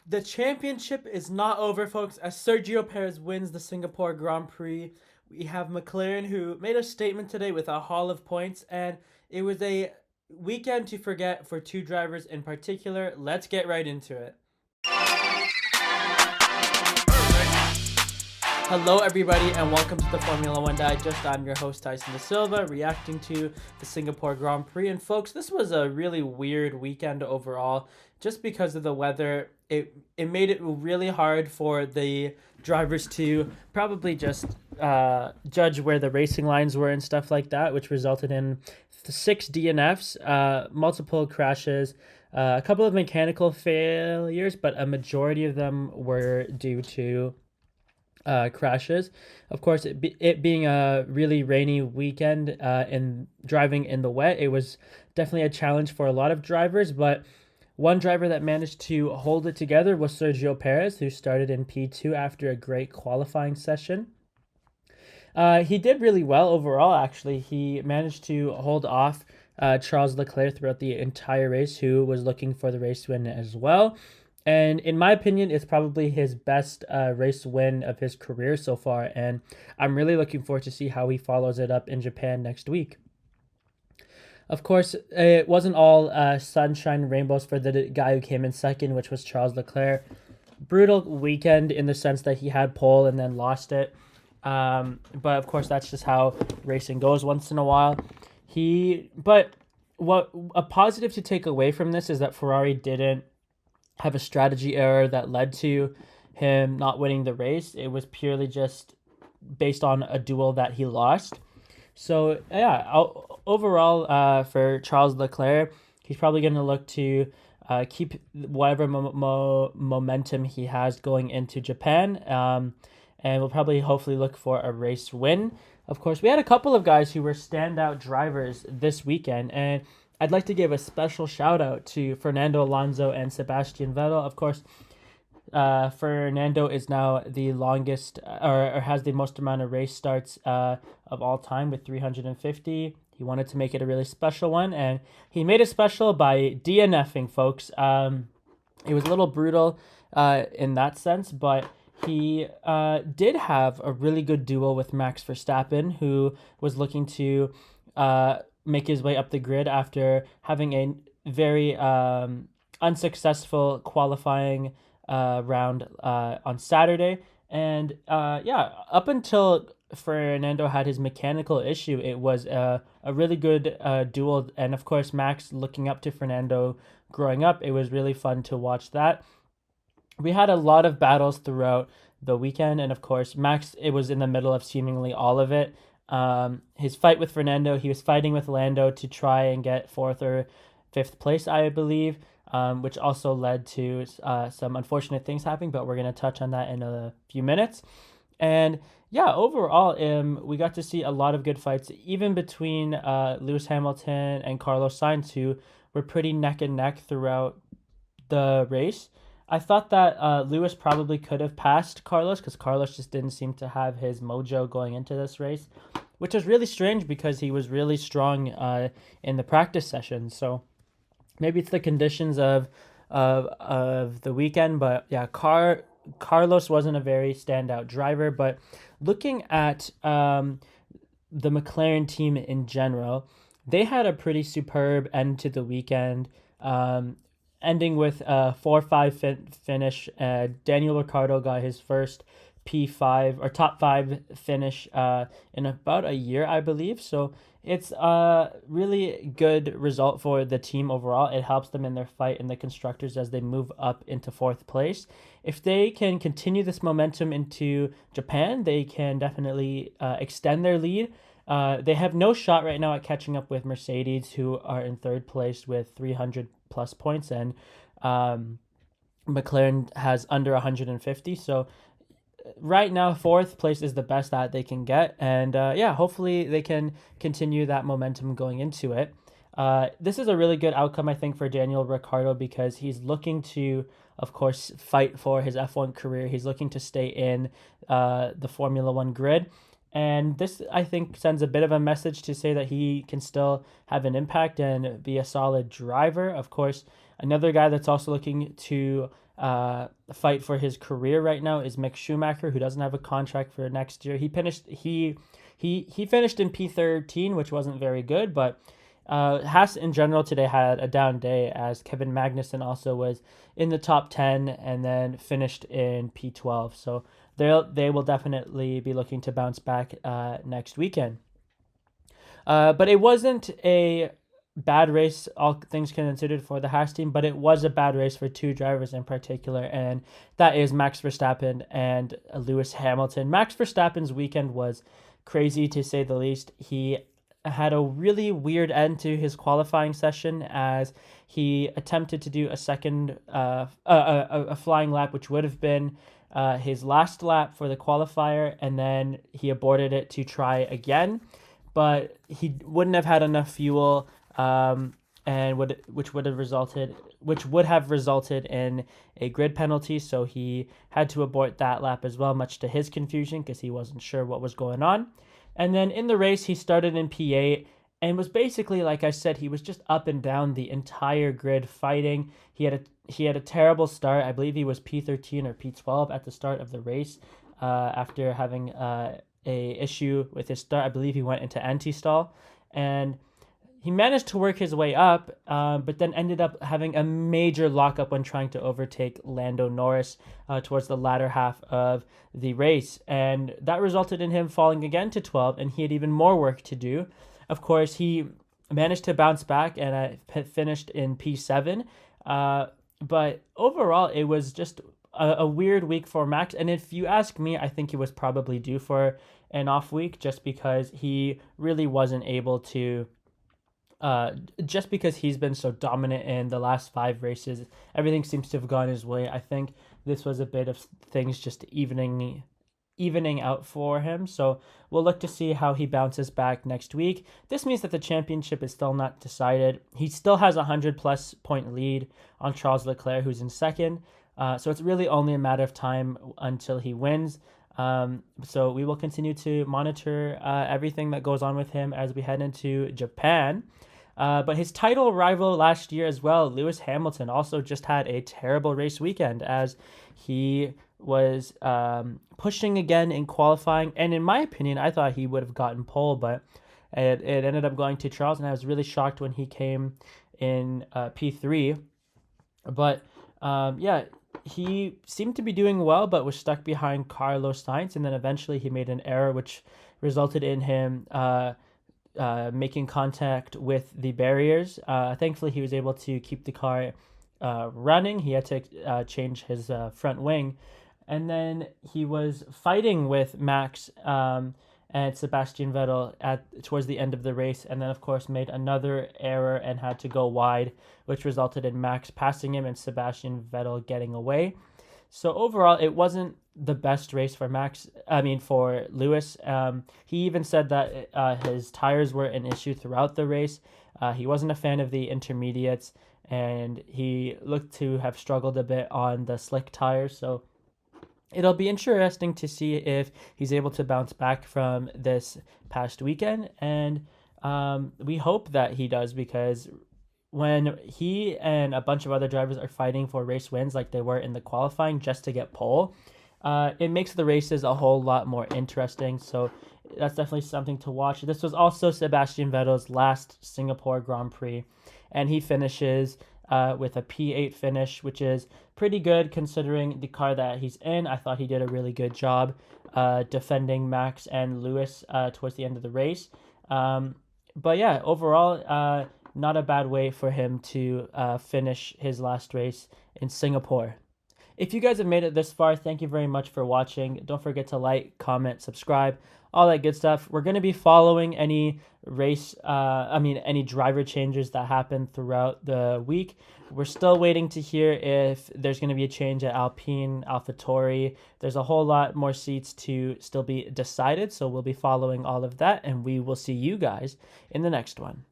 The championship is not over, folks, as Sergio Perez wins the Singapore Grand Prix. We have McLaren, who made a statement today with a haul of points, and it was a weekend to forget for two drivers in particular. Let's get right into it. Hello, everybody, and welcome to the Formula One Digest. I'm your host, Tyson Da Silva, reacting to the Singapore Grand Prix. And folks, this was a really weird weekend overall, just because of the weather. It made it really hard for the drivers to probably just judge where the racing lines were and stuff like that, which resulted in 6 DNFs, multiple crashes, a couple of mechanical failures, but a majority of them were due to crashes. Of course, it being a really rainy weekend and driving in the wet, it was definitely a challenge for a lot of drivers, but one driver that managed to hold it together was Sergio Perez, who started in P2 after a great qualifying session. He did really well overall, actually. He managed to hold off Charles Leclerc throughout the entire race, who was looking for the race win as well. And in my opinion, it's probably his best race win of his career so far. And I'm really looking forward to see how he follows it up in Japan next week. Of course, it wasn't all sunshine and rainbows for the guy who came in second, which was Charles Leclerc. Brutal weekend in the sense that he had pole and then lost it. But of course, that's just how racing goes once in a while. But what a positive to take away from this is that Ferrari didn't have a strategy error that led to him not winning the race. It was purely just based on a duel that he lost. So yeah, overall, for Charles Leclerc, he's probably going to look to keep whatever momentum he has going into Japan, and we'll probably hopefully look for a race win. Of course, we had a couple of guys who were standout drivers this weekend, and I'd like to give a special shout out to Fernando, Alonso, and Sebastian Vettel. Of course, Fernando is now the longest or has the most amount of race starts of all time with 350. He wanted to make it a really special one, and he made it special by DNFing, folks. It was a little brutal in that sense, but he did have a really good duel with Max Verstappen, who was looking to make his way up the grid after having a very unsuccessful qualifying round on Saturday. And up until Fernando had his mechanical issue, it was a really good duel. And of course, Max looking up to Fernando growing up, it was really fun to watch that. We had a lot of battles throughout the weekend, and of course, Max, it was in the middle of seemingly all of it. His fight with Fernando, he was fighting with Lando to try and get 4th or 5th place, I believe, which also led to some unfortunate things happening, but we're going to touch on that in a few minutes. And yeah, overall, we got to see a lot of good fights, even between Lewis Hamilton and Carlos Sainz, who were pretty neck and neck throughout the race. I thought that Lewis probably could have passed Carlos because Carlos just didn't seem to have his mojo going into this race, which was really strange because he was really strong in the practice sessions. So maybe it's the conditions of the weekend, but yeah, Carlos wasn't a very standout driver. But looking at the McLaren team in general, they had a pretty superb end to the weekend. Ending with a 4-5 finish. Daniel Ricciardo got his first P5 or top 5 finish in about a year, I believe. So it's a really good result for the team overall. It helps them in their fight in the constructors as they move up into 4th place. If they can continue this momentum into Japan, they can definitely extend their lead. They have no shot right now at catching up with Mercedes, who are in 3rd place with 300 plus points, and McLaren has under 150. So right now, 4th place is the best that they can get, and hopefully they can continue that momentum going into it. This is a really good outcome, I think, for Daniel Ricciardo because he's looking to, of course, fight for his F1 career. He's looking to stay in the Formula One grid. And this, I think, sends a bit of a message to say that he can still have an impact and be a solid driver. Of course, another guy that's also looking to fight for his career right now is Mick Schumacher, who doesn't have a contract for next year. He finished in P13, which wasn't very good, but Haas in general today had a down day, as Kevin Magnussen also was in the top 10 and then finished in P12. So they will definitely be looking to bounce back next weekend. But it wasn't a bad race, all things considered, for the Haas team, but it was a bad race for two drivers in particular, and that is Max Verstappen and Lewis Hamilton. Max Verstappen's weekend was crazy, to say the least. He had a really weird end to his qualifying session, as he attempted to do a second a flying lap, which would have been his last lap for the qualifier, and then he aborted it to try again, but he wouldn't have had enough fuel, which would have resulted in a grid penalty, so he had to abort that lap as well, much to his confusion, because he wasn't sure what was going on. And then in the race, he started in P8 and was basically, like I said, he was just up and down the entire grid fighting. He had a terrible start. I believe he was P13 or P12 at the start of the race, after having a issue with his start. I believe he went into anti-stall, and he managed to work his way up, but then ended up having a major lockup when trying to overtake Lando Norris towards the latter half of the race. And that resulted in him falling again to 12, and he had even more work to do. Of course, he managed to bounce back and finished in P7. But overall, it was just a weird week for Max. And if you ask me, I think he was probably due for an off week, just because he really wasn't able to... just because he's been so dominant in the last 5 races, everything seems to have gone his way. I think this was a bit of things just evening out for him. So we'll look to see how he bounces back next week. This means that the championship is still not decided. He still has a 100+ point lead on Charles Leclerc, who's in second. So it's really only a matter of time until he wins. So we will continue to monitor everything that goes on with him as we head into Japan. But his title rival last year as well, Lewis Hamilton, also just had a terrible race weekend, as he was pushing again in qualifying. And in my opinion, I thought he would have gotten pole, but it ended up going to Charles, and I was really shocked when he came in P3. But he seemed to be doing well, but was stuck behind Carlos Sainz, and then eventually he made an error, which resulted in him making contact with the barriers. Thankfully, he was able to keep the car running. He had to change his front wing, and then he was fighting with Max and Sebastian Vettel towards the end of the race, and then of course made another error and had to go wide, which resulted in Max passing him and Sebastian Vettel getting away. So overall, it wasn't the best race for for Lewis. He even said that his tires were an issue throughout the race. He wasn't a fan of the intermediates, and he looked to have struggled a bit on the slick tires. So it'll be interesting to see if he's able to bounce back from this past weekend, and we hope that he does, because when he and a bunch of other drivers are fighting for race wins like they were in the qualifying just to get pole, it makes the races a whole lot more interesting. So that's definitely something to watch. This was also Sebastian Vettel's last Singapore Grand Prix, and he finishes with a P8 finish, which is pretty good considering the car that he's in. I thought he did a really good job defending Max and Lewis towards the end of the race. But yeah, overall, not a bad way for him to finish his last race in Singapore. If you guys have made it this far, thank you very much for watching. Don't forget to like, comment, subscribe, all that good stuff. We're going to be following any any driver changes that happen throughout the week. We're still waiting to hear if there's going to be a change at Alpine, AlphaTauri. There's a whole lot more seats to still be decided, so we'll be following all of that, and we will see you guys in the next one.